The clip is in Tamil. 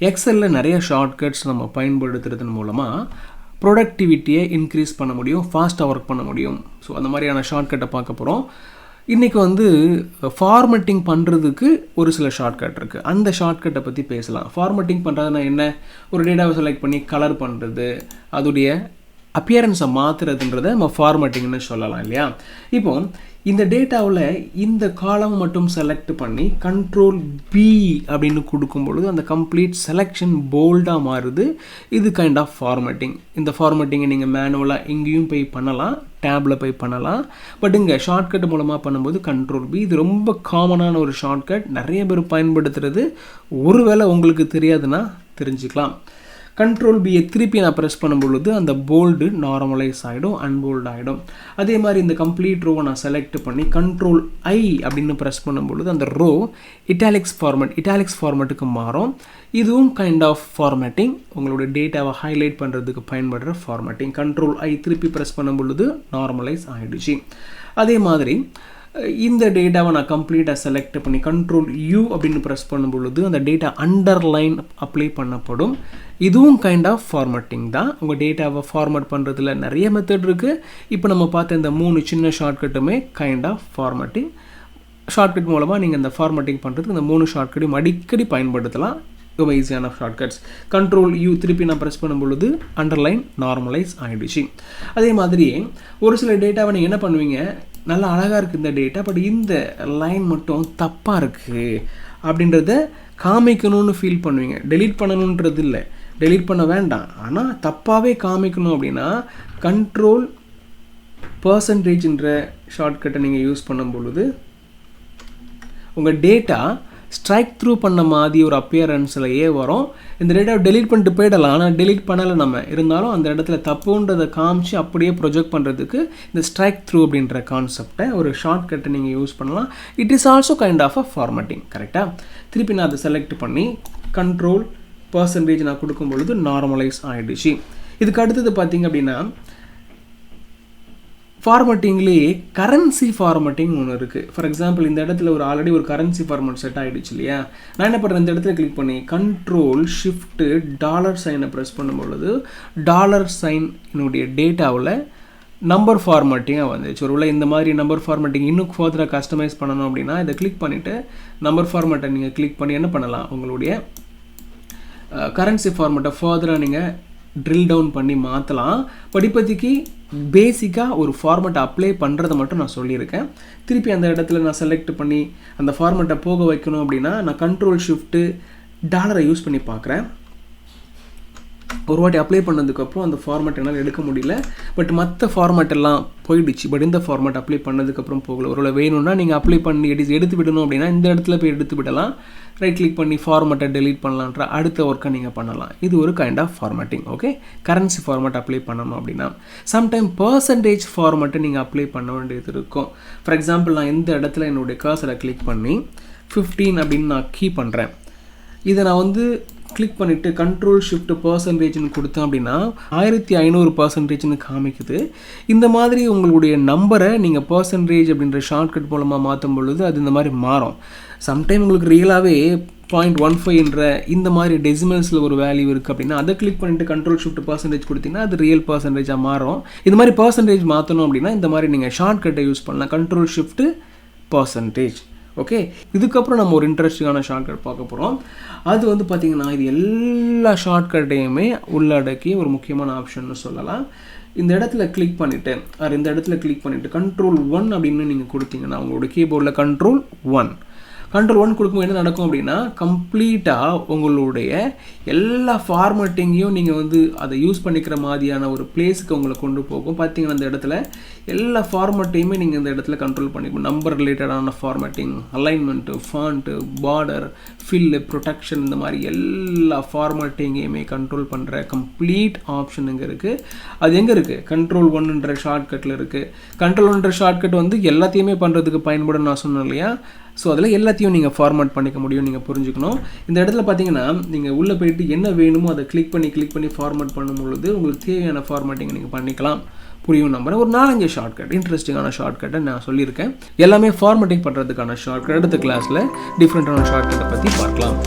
எக்ஸலில் நிறைய ஷார்ட்கட்ஸ் நம்ம பயன்படுத்துறதன் மூலமாக ப்ரொடக்டிவிட்டியை இன்க்ரீஸ் பண்ண முடியும், ஃபாஸ்ட்டாக ஒர்க் பண்ண முடியும். ஸோ அந்த மாதிரியான ஷார்ட்கட்டை பார்க்க போகிறோம். இன்றைக்கி வந்து ஃபார்மட்டிங் பண்ணுறதுக்கு ஒரு சில ஷார்ட்கட் இருக்குது. அந்த ஷார்ட்கட்டை பற்றி பேசலாம். ஃபார்மட்டிங் பண்ணுறதுனா என்ன? ஒரு டேட்டாவை செலக்ட் பண்ணி கலர் பண்ணுறது, அதோடைய அப்பியரன்ஸை மாற்றுறதுன்றதை நம்ம ஃபார்மட்டிங்னு சொல்லலாம் இல்லையா? இப்போ இந்த டேட்டாவில் இந்த காலம் மட்டும் செலக்ட் பண்ணி கண்ட்ரோல் பி அப்படின்னு கொடுக்கும் பொழுது அந்த கம்ப்ளீட் செலெக்ஷன் போல்டாக மாறுது. இது கைண்ட் ஆஃப் ஃபார்மட்டிங். இந்த ஃபார்மட்டிங்கை நீங்கள் மேனுவலாக எங்கேயும் போய் பண்ணலாம், டேப்பில் போய் பண்ணலாம். பட் இங்கே ஷார்ட்கட் மூலமாக பண்ணும்போது கண்ட்ரோல் பி, இது ரொம்ப காமனான ஒரு ஷார்ட்கட், நிறைய பேர் பயன்படுத்துகிறது. ஒருவேளை உங்களுக்கு தெரியாதுன்னா தெரிஞ்சுக்கலாம். கண்ட்ரோல் பியை திருப்பி நான் ப்ரெஸ் பண்ணும் பொழுது அந்த போல்டு நார்மலைஸ் ஆகிடும், அன்போல்டு ஆகிடும். அதே மாதிரி இந்த கம்ப்ளீட் ரோவை நான் செலக்ட் பண்ணி கண்ட்ரோல் ஐ அப்படின்னு ப்ரெஸ் பண்ணும் பொழுது அந்த ரோ இட்டாலிக்ஸ் ஃபார்மேட்டுக்கு மாறும். இதுவும் கைண்ட் ஆஃப் ஃபார்மேட்டிங், உங்களோட டேட்டாவை ஹைலைட் பண்ணுறதுக்கு பயன்படுற ஃபார்மேட்டிங். கண்ட்ரோல் ஐ திருப்பி ப்ரெஸ் பண்ணும் பொழுது நார்மலைஸ் ஆகிடுச்சு. அதே மாதிரி இந்த டேட்டாவை நான் கம்ப்ளீட்டாக செலக்ட் பண்ணி கண்ட்ரோல் யூ அப்படின்னு ப்ரெஸ் பண்ணும் பொழுது அந்த டேட்டா அண்டர்லைன் அப்ளை பண்ணப்படும். இதுவும் கைண்ட் ஆஃப் ஃபார்மட்டிங் தான். உங்கள் டேட்டாவை ஃபார்மட் பண்ணுறதுல நிறைய மெத்தட் இருக்குது. இப்போ நம்ம பார்த்த இந்த 3 சின்ன ஷார்ட்கட்டுமே கைண்ட் ஆஃப் ஃபார்மட்டிங். ஷார்ட்கட் மூலமாக நீங்கள் இந்த ஃபார்மட்டிங் பண்ணுறதுக்கு இந்த 3 ஷார்ட்கட்டையும் அடிக்கடி பயன்படுத்தலாம். ரொம்ப ஈஸியான ஷார்ட்கட்ஸ். கண்ட்ரோல் யூ திருப்பி நான் ப்ரெஸ் பண்ணும் பொழுது அண்டர்லைன் நார்மலைஸ் ஆகிடுச்சு. அதே மாதிரியே ஒரு சில டேட்டாவை நீங்கள் என்ன பண்ணுவீங்க, நல்லா அழகாக இருக்குது இந்த டேட்டா, பட் இந்த லைன் மட்டும் தப்பாக இருக்குது அப்படின்றத காமிக்கணும்னு ஃபீல் பண்ணுவீங்க. டெலீட் பண்ணணுன்றது இல்லை, டெலீட் பண்ண வேண்டாம், ஆனால் தப்பாகவே காமிக்கணும் அப்படின்னா கண்ட்ரோல் பர்சன்டேஜ்ன்ற ஷார்ட்கட்டை நீங்கள் யூஸ் பண்ணும் பொழுது உங்கள் டேட்டா ஸ்ட்ரைக் த்ரூ பண்ண மாதிரி ஒரு அப்பியரன்ஸ்லையே வரும். இந்த டேட்டாவை டெலீட் பண்ணிட்டு போயிடலாம், ஆனால் டெலீட் பண்ணலை நம்ம, இருந்தாலும் அந்த இடத்துல தப்புன்றதை காமிச்சு அப்படியே ப்ரொஜெக்ட் பண்ணுறதுக்கு இந்த ஸ்ட்ரைக் த்ரூ அப்படின்ற கான்செப்டை ஒரு ஷார்ட்கட்டை நீங்கள் யூஸ் பண்ணலாம். It is also kind of a formatting. கரெக்டாக திருப்பி நான் அதை செலக்ட் பண்ணி கண்ட்ரோல் பர்சன்டேஜ் நான் கொடுக்கும் பொழுது நார்மலைஸ் ஆகிடுச்சு. இதுக்கு அடுத்தது பார்த்திங்க அப்படின்னா ஃபார்மட்டிங்லேயே கரன்சி ஃபார்மட்டிங் ஒன்று இருக்குது. ஃபார் எக்ஸாம்பிள் இந்த இடத்துல ஆல்ரெடி ஒரு கரன்சி ஃபார்மட் செட் ஆகிடுச்சு இல்லையா? நான் என்ன பண்ணுறேன், இந்த இடத்துல கிளிக் பண்ணி கண்ட்ரோல் ஷிஃப்ட்டு $சைனை ப்ரெஸ் பண்ணும்பொழுது $சைன் என்னுடைய டேட்டாவில் நம்பர் ஃபார்மட்டிங்காக வந்துச்சு. ஒருவேளை இந்த மாதிரி நம்பர் ஃபார்மட்டிங் இன்னும் ஃபர்தராக கஸ்டமைஸ் பண்ணணும் அப்படின்னா இதை கிளிக் பண்ணிவிட்டு நம்பர் ஃபார்மட்டை நீங்கள் கிளிக் பண்ணி என்ன பண்ணலாம், உங்களுடைய கரன்சி ஃபார்மட்டை ஃபர்தராக நீங்கள் ட்ரில் டவுன் பண்ணி மாற்றலாம். பட் இப்போதைக்கு பேசிக்காக ஒரு ஃபார்மட்டை அப்ளை பண்ணுறதை மட்டும் நான் சொல்லியிருக்கேன். திருப்பி அந்த இடத்துல நான் செலக்ட் பண்ணி அந்த ஃபார்மட்டை போக வைக்கணும் அப்படின்னா நான் கண்ட்ரோல் ஷிஃப்ட்டு யூஸ் பண்ணி பார்க்குறேன். ஒரு வாட்டி அப்ளை பண்ணதுக்கப்புறம் அந்த ஃபார்மேட் என்னால் எடுக்க முடியல, பட் மற்ற ஃபார்மேட் எல்லாம் போயிடுச்சு. பட் இந்த ஃபார்மேட் அப்ளை பண்ணதுக்கப்புறம் போகல. ஒருவேளை வேணும்னா நீங்கள் அப்ளை பண்ணி எடுத்து விடணும் அப்படின்னா இந்த இடத்துல போய் எடுத்து விடலாம். ரைட் கிளிக் பண்ணி ஃபார்மேட்டை டெலீட் பண்ணலான்ற அடுத்த ஒர்க்கை நீங்கள் பண்ணலாம். இது ஒரு kind of formatting. Okay, currency format apply பண்ணணும் அப்படின்னா சம்டைம் பர்சன்டேஜ் ஃபார்மேட்டை நீங்கள் அப்ளை பண்ண வேண்டியது இருக்கும். ஃபார் எக்ஸாம்பிள் நான் இந்த இடத்துல என்னுடைய கர்சரை கிளிக் பண்ணி 15 அப்படின்னு நான் கீ பண்ணுறேன். இதை நான் வந்து கிளிக் பண்ணிவிட்டு கண்ட்ரோல் ஷிஃப்ட் பர்சன்டேஜ்னு கொடுத்தேன் அப்படின்னா 1500% காமிக்குது. இந்த மாதிரி உங்களுடைய நம்பரை நீங்கள் பர்சன்டேஜ் அப்படின்ற ஷார்ட்கட் மூலமாக மாற்றும் பொழுது அது இந்த மாதிரி மாறும். சம்டைம் உங்களுக்கு ரியலாகவே 0.15 இந்த மாதிரி டெசிமல்ஸில் ஒரு வேல்யூ இருக்குது அப்படின்னா அதை கிளிக் பண்ணிவிட்டு கண்ட்ரோல் ஷிஃப்ட் பர்சன்டேஜ் கொடுத்தீங்கன்னா அது ரியல் பர்சன்டேஜாக மாறும். இந்த மாதிரி பர்சன்டேஜ் மாற்றணும் அப்படின்னா இந்த மாதிரி நீங்கள் ஷார்ட்கட்டை யூஸ் பண்ணலாம், கண்ட்ரோல் ஷிஃப்ட் பர்சன்டேஜ். ஓகே, இதுக்கப்புறம் நம்ம ஒரு இன்ட்ரெஸ்டிங்கான ஷார்ட்கட் பார்க்க போகிறோம். அது வந்து பார்த்திங்கன்னா இது எல்லா ஷார்ட்கட்டையுமே உள்ளடக்கி ஒரு முக்கியமான ஆப்ஷன்னு சொல்லலாம். இந்த இடத்துல கிளிக் பண்ணிவிட்டு கண்ட்ரோல் 1 அப்படின்னு நீங்கள் கொடுத்தீங்கன்னா உங்களோட கீபோர்டில் கண்ட்ரோல் 1 கொடுக்கும்போது என்ன நடக்கும் அப்படின்னா கம்ப்ளீட்டாக உங்களுடைய எல்லா ஃபார்மேட்டிங்கையும் நீங்கள் வந்து அதை யூஸ் பண்ணிக்கிற மாதிரியான ஒரு பிளேஸுக்கு உங்களை கொண்டு போகும். பார்த்தீங்கன்னா அந்த இடத்துல எல்லா ஃபார்மேட்டையுமே நீங்கள் இந்த இடத்துல கண்ட்ரோல் பண்ணிக்கணும். நம்பர் ரிலேட்டடான formatting, alignment, font, border, fill, protection, இந்த மாதிரி எல்லா ஃபார்மேட்டிங்கையுமே கண்ட்ரோல் பண்ணுற கம்ப்ளீட் ஆப்ஷன் இங்கே இருக்குது. அது எங்கே இருக்குது, கண்ட்ரோல் 1ன்ற ஷார்ட்கட்டில் இருக்குது. கண்ட்ரோல் 1ன்ற ஷார்ட்கட் வந்து எல்லாத்தையுமே பண்ணுறதுக்கு பயன்படும் நான் சொன்னேன் இல்லையா? ஸோ அதில் எல்லாத்தையும் நீங்கள் ஃபார்மேட் பண்ணிக்க முடியும், நீங்கள் புரிஞ்சுக்கணும். இந்த இடத்துல பார்த்தீங்கன்னா நீங்கள் உள்ளே போயிட்டு என்ன வேணுமோ அதை கிளிக் பண்ணி ஃபார்மேட் பண்ணும்பொழுது உங்களுக்கு தேவையான ஃபார்மேட்டிங்கை நீங்கள் பண்ணிக்கலாம். புரியும் நம்புறேன். ஒரு 4-5 ஷார்ட்கட், இன்ட்ரெஸ்டிங்கான ஷார்ட்கட்டை நான் சொல்லியிருக்கேன். எல்லாமே ஃபார்மேட்டிங் பண்ணுறதுக்கான ஷார்ட்கட். அடுத்த கிளாஸில் டிஃப்ரெண்ட்டான ஷார்ட்கட்டை பற்றி பார்க்கலாம்.